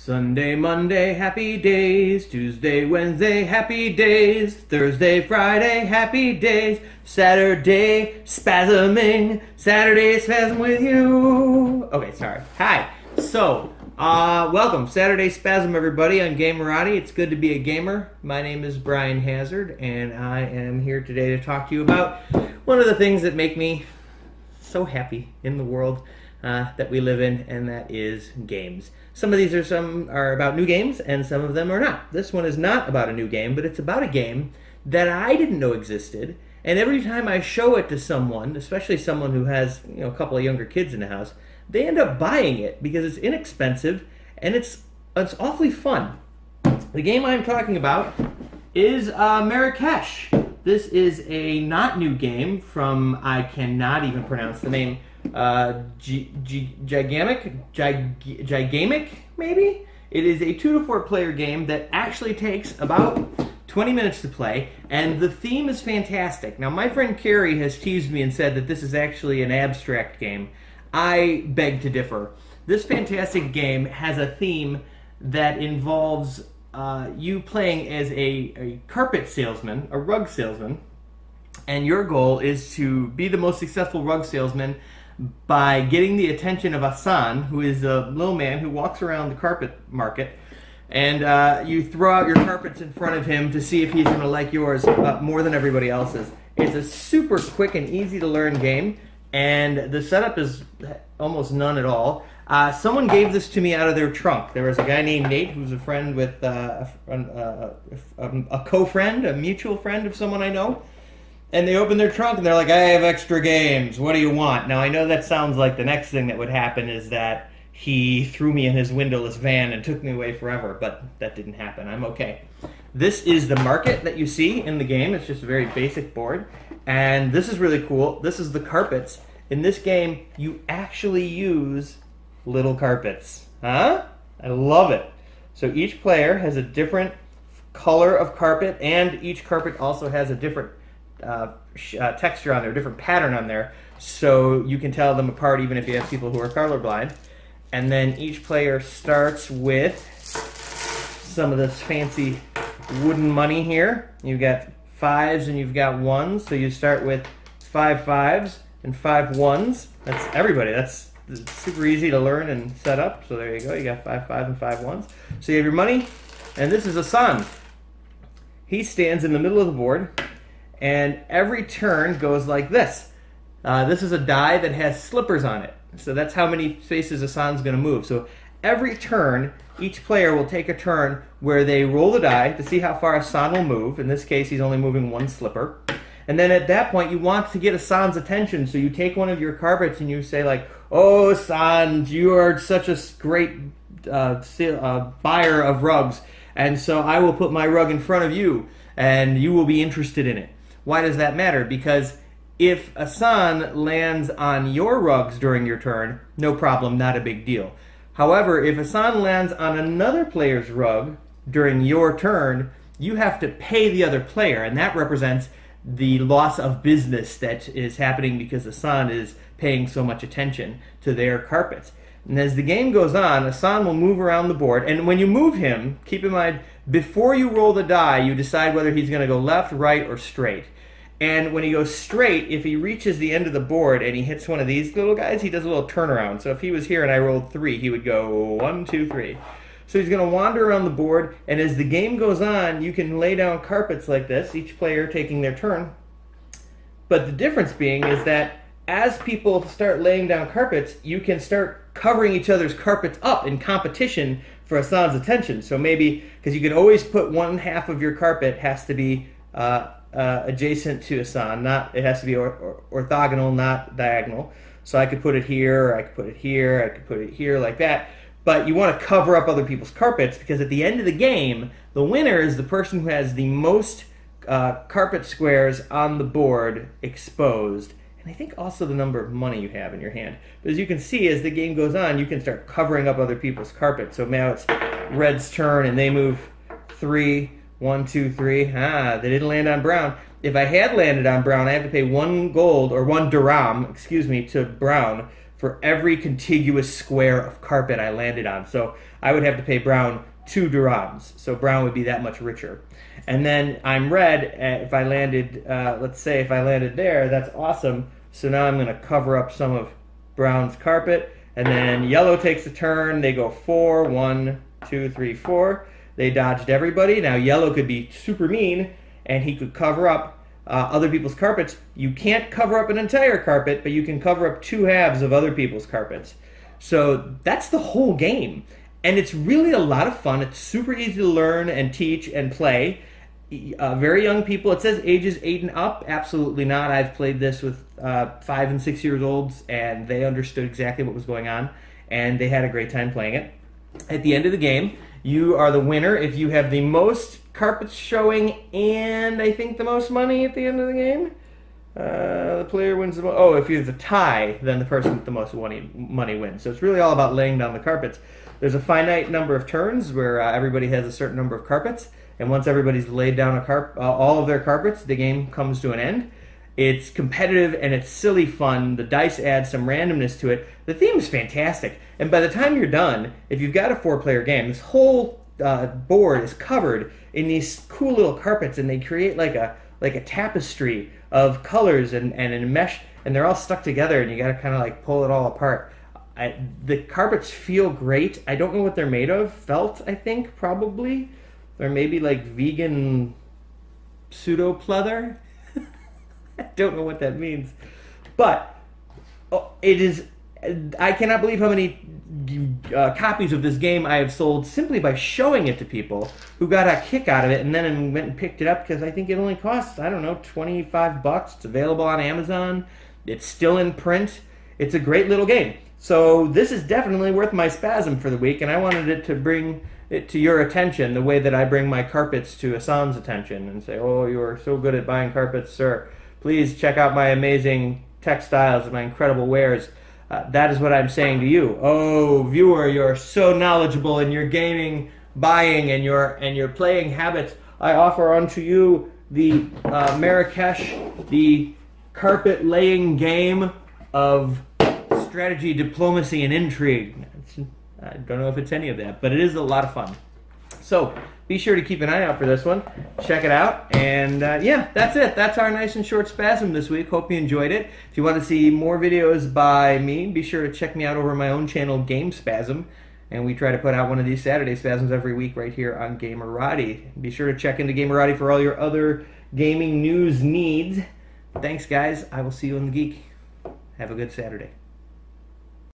Sunday, Monday, happy days. Tuesday, Wednesday, happy days. Thursday, Friday, happy days. Saturday, spasming. Saturday Spasm with you. Okay, sorry. Hi. So, welcome. Saturday Spasm, everybody, on Gamerati. It's good to be a gamer. My name is Brian Hazard, and I am here today to talk to you about one of the things that make me so happy in the world that we live in, and that is games. Some of these are about new games, and some of them are not. This one is not about a new game, but it's about a game that I didn't know existed. And every time I show it to someone, especially someone who has a couple of younger kids in the house, they end up buying it because it's inexpensive and it's awfully fun. The game I'm talking about is Marrakech. This is a not new game from, I cannot even pronounce the name, Gigamic, maybe? It is a 2 to 4 player game that actually takes about 20 minutes to play, and the theme is fantastic. Now, my friend Carrie has teased me and said that this is actually an abstract game. I beg to differ. This fantastic game has a theme that involves you playing as a carpet salesman, a rug salesman, and your goal is to be the most successful rug salesman by getting the attention of Hassan, who is a little man who walks around the carpet market, and you throw out your carpets in front of him to see if he's going to like yours more than everybody else's. It's a super quick and easy to learn game, and the setup is almost none at all. Someone gave this to me out of their trunk. There was a guy named Nate who's a friend with a co-friend, a mutual friend of someone I know. And they open their trunk and they're like, I have extra games. What do you want? Now, I know that sounds like the next thing that would happen is that he threw me in his windowless van and took me away forever, but that didn't happen. I'm okay. This is the market that you see in the game. It's just a very basic board. And this is really cool. This is the carpets. In this game, you actually use little carpets. Huh? I love it. So each player has a different color of carpet, and each carpet also has a different texture on there, different pattern on there, so you can tell them apart even if you have people who are colorblind. And then each player starts with some of this fancy wooden money here. You've got 5s and you've got 1s, so you start with 5 5s and 5 1s. That's everybody. That's super easy to learn and set up. So there you go. You got 5 5s and 5 1s. So you have your money, and this is Hassan. He stands in the middle of the board, and every turn goes like this. This is a die that has slippers on it. So that's how many spaces Hassan's going to move. So every turn, each player will take a turn where they roll the die to see how far Hassan will move. In this case, he's only moving 1 slipper. And then at that point, you want to get Hassan's attention. So you take one of your carpets and you say like, oh, Hassan, you are such a great buyer of rugs. And so I will put my rug in front of you, and you will be interested in it. Why does that matter? Because if Hassan lands on your rugs during your turn, no problem, not a big deal. However, if Hassan lands on another player's rug during your turn, you have to pay the other player, and that represents the loss of business that is happening because Hassan is paying so much attention to their carpets. And as the game goes on, Hassan will move around the board, and when you move him, keep in mind, before you roll the die, you decide whether he's going to go left, right, or straight. And when he goes straight, if he reaches the end of the board and he hits one of these little guys, he does a little turnaround. So if he was here and I rolled 3, he would go 1, 2, 3. So he's going to wander around the board, and as the game goes on, you can lay down carpets like this, each player taking their turn. But the difference being is that as people start laying down carpets, you can start covering each other's carpets up in competition for Hassan's attention. So maybe, because you can always put 1/2 of your carpet has to be adjacent to Hassan, it has to be orthogonal, not diagonal. So I could put it here, or I could put it here, I could put it here like that. But you want to cover up other people's carpets, because at the end of the game, the winner is the person who has the most carpet squares on the board exposed. And I think also the number of money you have in your hand. But as you can see, as the game goes on, you can start covering up other people's carpet. So now it's red's turn, and they move 3, 1, 2, 3. They didn't land on brown. If I had landed on brown, I have to pay 1 gold, or 1 dirham, excuse me, to brown for every contiguous square of carpet I landed on. So I would have to pay brown 2 dirhams. So brown would be that much richer. And then I'm red if I landed, let's say if I landed there, that's awesome. So now I'm going to cover up some of brown's carpet. And then yellow takes a turn. They go 4, 1, 2, 3, 4. They dodged everybody. Now yellow could be super mean, and he could cover up other people's carpets. You can't cover up an entire carpet, but you can cover up 2 halves of other people's carpets. So that's the whole game. And it's really a lot of fun. It's super easy to learn and teach and play. Very young people. It says ages 8 and up. Absolutely not. I've played this with 5 and 6 years olds, and they understood exactly what was going on, and they had a great time playing it. At the end of the game, you are the winner if you have the most carpets showing and I think the most money at the end of the game. The player wins the most. Oh, if you have the tie, then the person with the most money wins. So it's really all about laying down the carpets. There's a finite number of turns where everybody has a certain number of carpets, and once everybody's laid down all of their carpets, the game comes to an end. It's competitive and it's silly fun. The dice add some randomness to it. The theme is fantastic. And by the time you're done, if you've got a 4-player game, this whole board is covered in these cool little carpets, and they create like a tapestry of colors and in a mesh, and they're all stuck together, and you got to kind of like pull it all apart. The carpets feel great. I don't know what they're made of. Felt, I think, probably. Or maybe like vegan pseudo-pleather. I don't know what that means. But it is... I cannot believe how many copies of this game I have sold simply by showing it to people who got a kick out of it and then went and picked it up because I think it only costs, I don't know, 25 bucks. It's available on Amazon. It's still in print. It's a great little game. So this is definitely worth my spasm for the week, and I wanted it to bring it to your attention the way that I bring my carpets to Hassan's attention and say, oh, you're so good at buying carpets, sir. Please check out my amazing textiles and my incredible wares. That is what I'm saying to you. Oh, viewer, you're so knowledgeable in your gaming, buying, and your playing habits. I offer unto you the Marrakech, the carpet-laying game of strategy, diplomacy, and intrigue. I don't know if it's any of that, but it is a lot of fun. So be sure to keep an eye out for this one. Check it out. And yeah, that's it. That's our nice and short spasm this week. Hope you enjoyed it. If you want to see more videos by me, be sure to check me out over my own channel, Game Spasm. And we try to put out one of these Saturday Spasms every week right here on Gamerati. Be sure to check into Gamerati for all your other gaming news needs. Thanks, guys. I will see you in the Geek. Have a good Saturday.